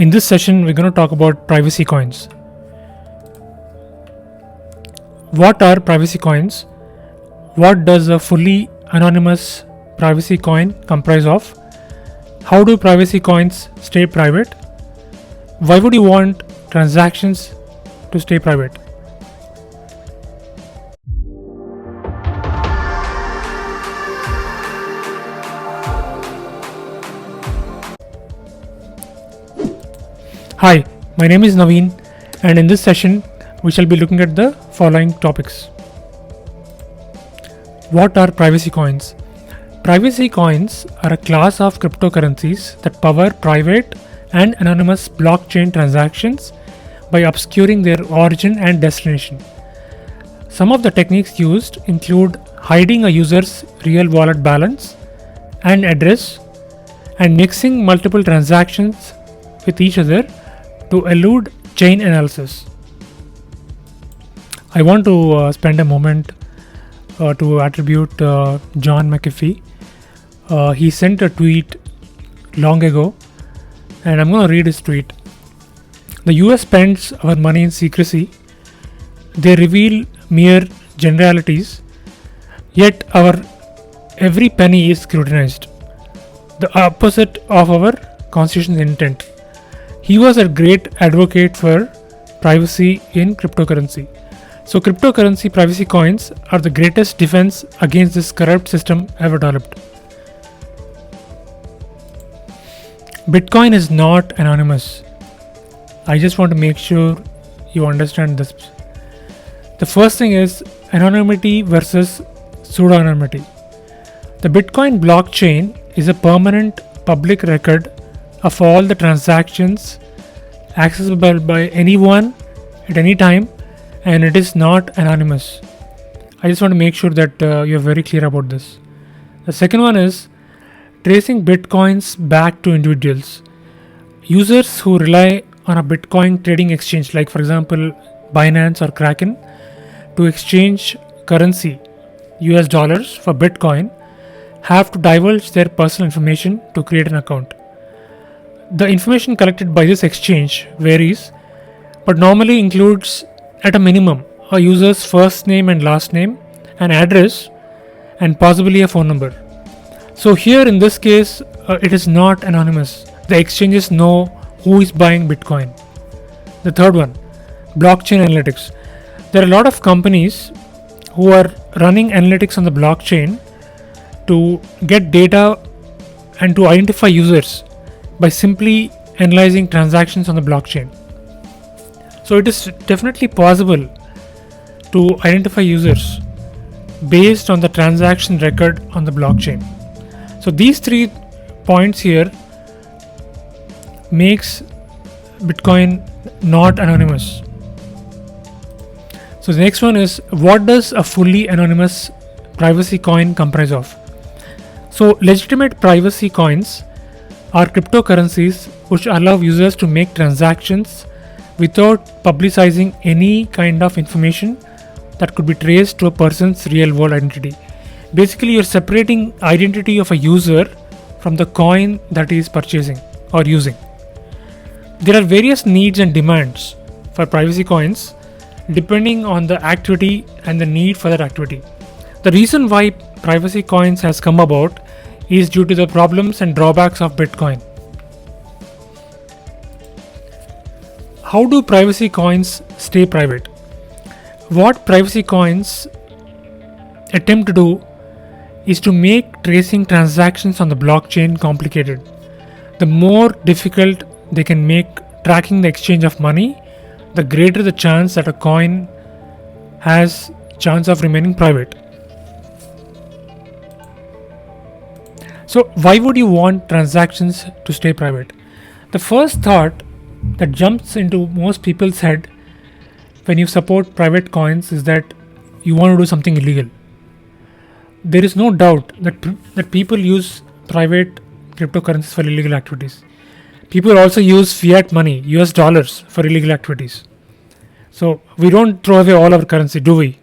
In this session, we're going to talk about privacy coins. What are privacy coins? What does a fully anonymous privacy coin comprise of? How do privacy coins stay private? Why would you want transactions to stay private? Hi, my name is Naveen, and in this session we shall be looking at the following topics. What are privacy coins? Privacy coins are a class of cryptocurrencies that power private and anonymous blockchain transactions by obscuring their origin and destination. Some of the techniques used include hiding a user's real wallet balance and address and mixing multiple transactions with each other to elude chain analysis. I want to spend a moment to attribute John McAfee. He sent a tweet long ago, and I'm going to read his tweet. The US spends our money in secrecy. They reveal mere generalities, yet our every penny is scrutinized. The opposite of our constitution's intent. He was a great advocate for privacy in cryptocurrency. So cryptocurrency privacy coins are the greatest defense against this corrupt system ever developed. Bitcoin is not anonymous. I just want to make sure you understand this. The first thing is anonymity versus pseudonymity. The Bitcoin blockchain is a permanent public record of all the transactions accessible by anyone at any time, and it is not anonymous. I just want to make sure that you're very clear about this. The second one is tracing bitcoins back to individuals. Users who rely on a Bitcoin trading exchange, like for example Binance or Kraken, to exchange currency US dollars for Bitcoin, have to divulge their personal information to create an account. The information collected by this exchange varies, but normally includes at a minimum a user's first name and last name, an address, and possibly a phone number. So here in this case, it is not anonymous. The exchanges know who is buying Bitcoin. The third one, blockchain analytics. There are a lot of companies who are running analytics on the blockchain to get data and to identify users by simply analyzing transactions on the blockchain. So it is definitely possible to identify users based on the transaction record on the blockchain. So these 3 points here makes Bitcoin not anonymous. So the next one is, what does a fully anonymous privacy coin comprise of? So legitimate privacy coins are cryptocurrencies which allow users to make transactions without publicizing any kind of information that could be traced to a person's real world identity. Basically, you're separating identity of a user from the coin that he is purchasing or using. There are various needs and demands for privacy coins depending on the activity and the need for that activity. The reason why privacy coins has come about is due to the problems and drawbacks of Bitcoin. How do privacy coins stay private? What privacy coins attempt to do is to make tracing transactions on the blockchain complicated. The more difficult they can make tracking the exchange of money, the greater the chance that a coin has chance of remaining private. So why would you want transactions to stay private? The first thought that jumps into most people's head when you support private coins is that you want to do something illegal. There is no doubt that people use private cryptocurrencies for illegal activities. People also use fiat money, US dollars, for illegal activities. So we don't throw away all our currency, do we?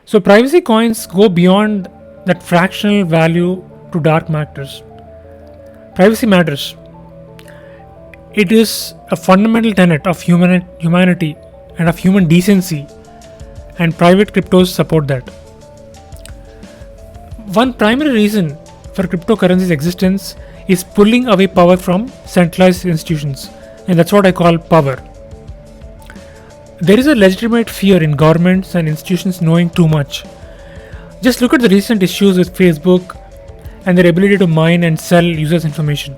So privacy coins go beyond that fractional value to dark matters. Privacy matters. It is a fundamental tenet of humanity and of human decency, and private cryptos support that. One primary reason for cryptocurrency's existence is pulling away power from centralized institutions, and that's what I call power. There is a legitimate fear in governments and institutions knowing too much. Just look at the recent issues with Facebook and their ability to mine and sell users' information.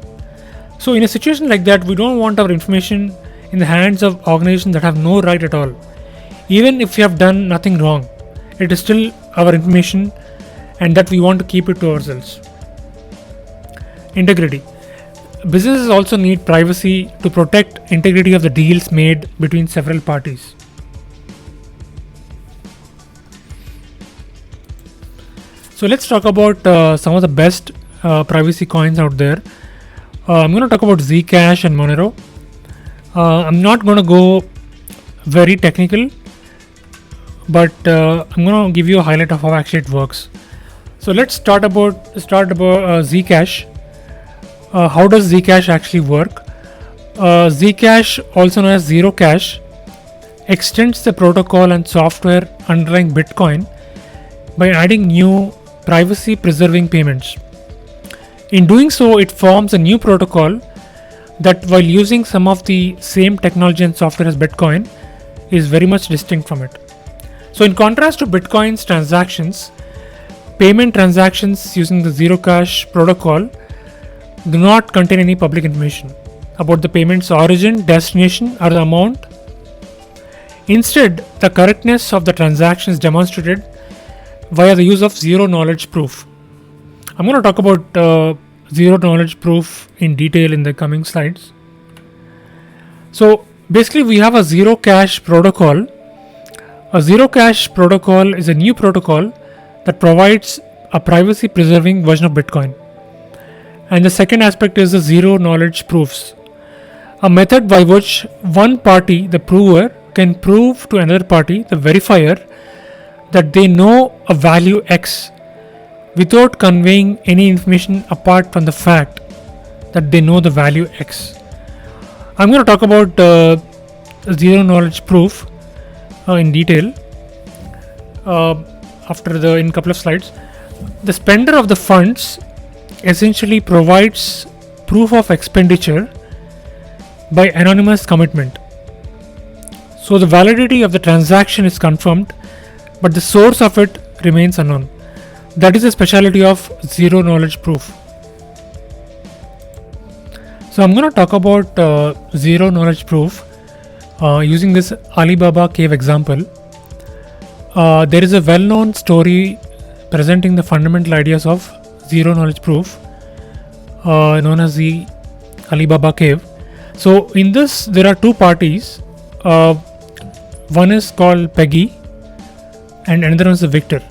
So, in a situation like that, we don't want our information in the hands of organizations that have no right at all. Even if we have done nothing wrong, it is still our information, and that we want to keep it to ourselves. Integrity. Businesses also need privacy to protect integrity of the deals made between several parties. So let's talk about some of the best privacy coins out there. I'm going to talk about Zcash and Monero. I'm not going to go very technical, but I'm going to give you a highlight of how actually it works. So let's start about Zcash. How does Zcash actually work? Zcash, also known as Zero Cash, extends the protocol and software underlying Bitcoin by adding new privacy preserving payments. In doing so, it forms a new protocol that, while using some of the same technology and software as Bitcoin, is very much distinct from it. So in contrast to Bitcoin's transactions, payment transactions using the Zero Cash protocol do not contain any public information about the payment's origin, destination, or the amount. Instead, the correctness of the transaction is demonstrated via the use of zero knowledge proof. I'm going to talk about zero knowledge proof in detail in the coming slides. So basically, we have a Zero Cash protocol. A Zero Cash protocol is a new protocol that provides a privacy preserving version of Bitcoin. And the second aspect is the zero knowledge proofs, a method by which one party, the prover, can prove to another party, the verifier, that they know a value X without conveying any information apart from the fact that they know the value X. I'm going to talk about zero knowledge proof in detail in a couple of slides. The spender of the funds essentially provides proof of expenditure by anonymous commitment. So the validity of the transaction is confirmed, but the source of it remains unknown. That is the specialty of zero knowledge proof. So I'm going to talk about zero knowledge proof using this Alibaba cave example. There is a well-known story presenting the fundamental ideas of zero knowledge proof known as the Alibaba cave. So in this, there are two parties. One is called Peggy and another one is the victor.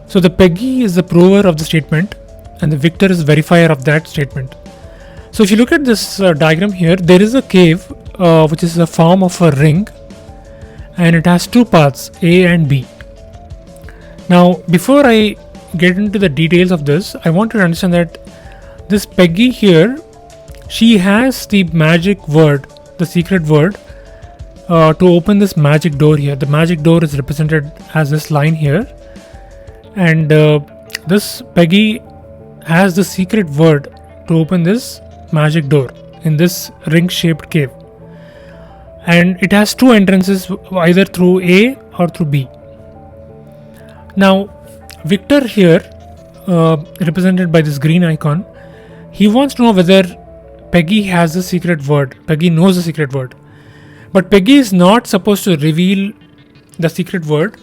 So the Peggy is the prover of the statement and the victor is the verifier of that statement. So if you look at this diagram here, there is a cave which is a form of a ring, and it has two paths, A and B. Now before I get into the details of this, I want you to understand that this Peggy here, she has the magic word, the secret word to open this magic door here. The magic door is represented as this line here, and this Peggy has the secret word to open this magic door in this ring shaped cave, and it has two entrances, either through A or through B. Now Victor here, represented by this green icon, he wants to know whether Peggy has the secret word. Peggy knows the secret word, but Peggy is not supposed to reveal the secret word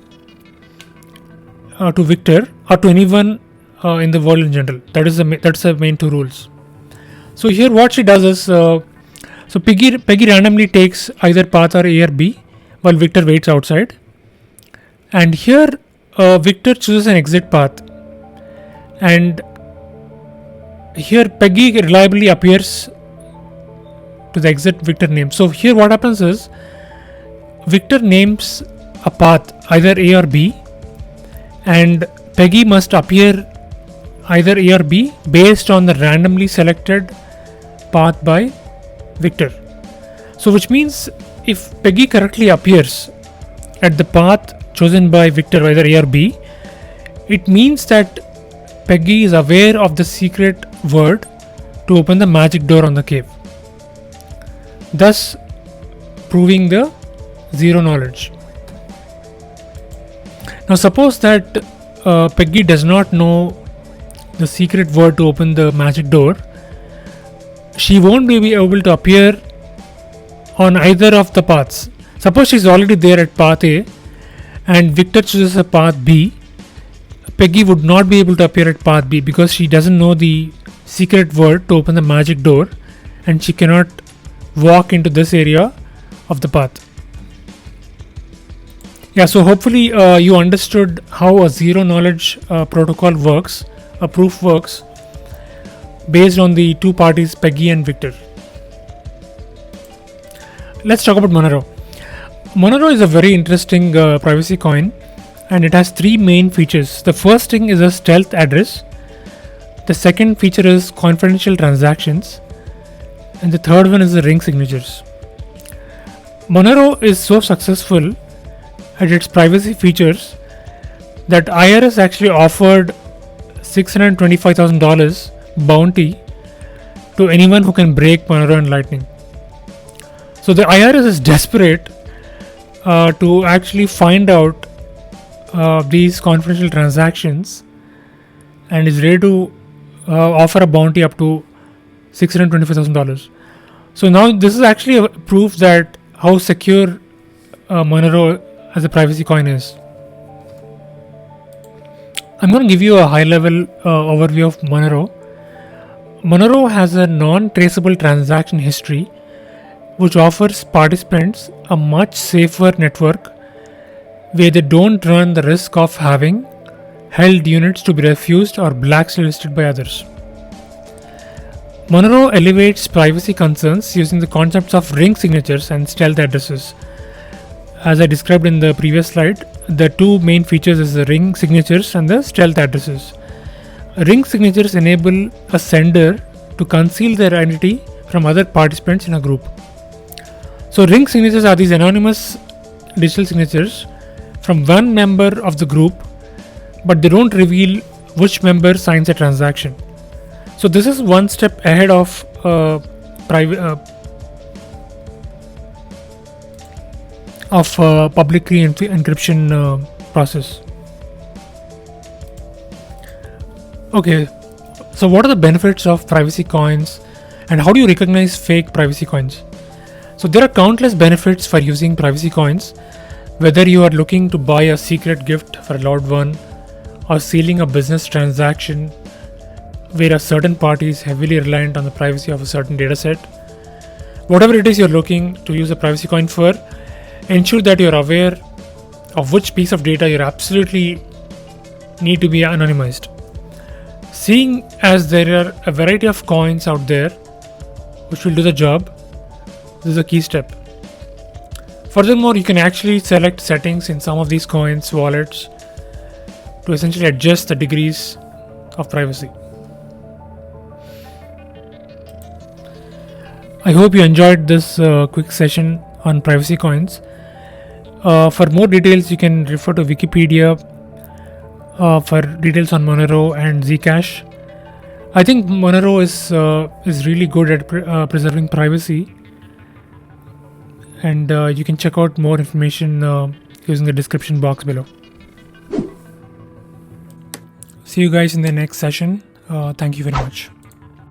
to Victor or to anyone in the world in general. That's the main two rules. So here what she does is, so Peggy randomly takes either path or A or B while Victor waits outside, and here Victor chooses an exit path, and here Peggy reliably appears to the exit Victor names. So here what happens is, Victor names a path, either A or B, and Peggy must appear either A or B based on the randomly selected path by Victor. So which means if Peggy correctly appears at the path chosen by Victor, either A or B, it means that Peggy is aware of the secret word to open the magic door on the cave, thus proving the zero knowledge. Now suppose that Peggy does not know the secret word to open the magic door. She won't be able to appear on either of the paths. Suppose she's already there at path A and Victor chooses a path B. Peggy would not be able to appear at path B because she doesn't know the secret word to open the magic door and she cannot walk into this area of the path. Yeah, so hopefully you understood how a zero knowledge protocol works, a proof works based on the two parties, Peggy and Victor. Let's talk about Monero. Monero is a very interesting privacy coin and it has three main features. The first thing is a stealth address. The second feature is confidential transactions. And the third one is the ring signatures. Monero is so successful at its privacy features that IRS actually offered $625,000 bounty to anyone who can break Monero and Lightning. So the IRS is desperate to actually find out these confidential transactions and is ready to offer a bounty up to $625,000. So now this is actually a proof that how secure Monero as a privacy coin is. I'm going to give you a high level overview of Monero. Monero has a non-traceable transaction history which offers participants a much safer network where they don't run the risk of having held units to be refused or blacklisted by others. Monero elevates privacy concerns using the concepts of ring signatures and stealth addresses. As I described in the previous slide, the two main features is the ring signatures and the stealth addresses. Ring signatures enable a sender to conceal their identity from other participants in a group. So ring signatures are these anonymous digital signatures from one member of the group, but they don't reveal which member signs a transaction. So this is one step ahead of public key encryption process. Okay, so what are the benefits of privacy coins and how do you recognize fake privacy coins? So there are countless benefits for using privacy coins, whether you are looking to buy a secret gift for a loved one or sealing a business transaction where a certain party is heavily reliant on the privacy of a certain dataset. Whatever it is you're looking to use a privacy coin for, ensure that you're aware of which piece of data you absolutely need to be anonymized. Seeing as there are a variety of coins out there which will do the job, this is a key step. Furthermore, you can actually select settings in some of these coins wallets to essentially adjust the degrees of privacy. I hope you enjoyed this quick session on privacy coins. For more details, you can refer to Wikipedia for details on Monero and Zcash. I think Monero is really good at preserving privacy, and you can check out more information using the description box below. See you guys in the next session. Thank you very much.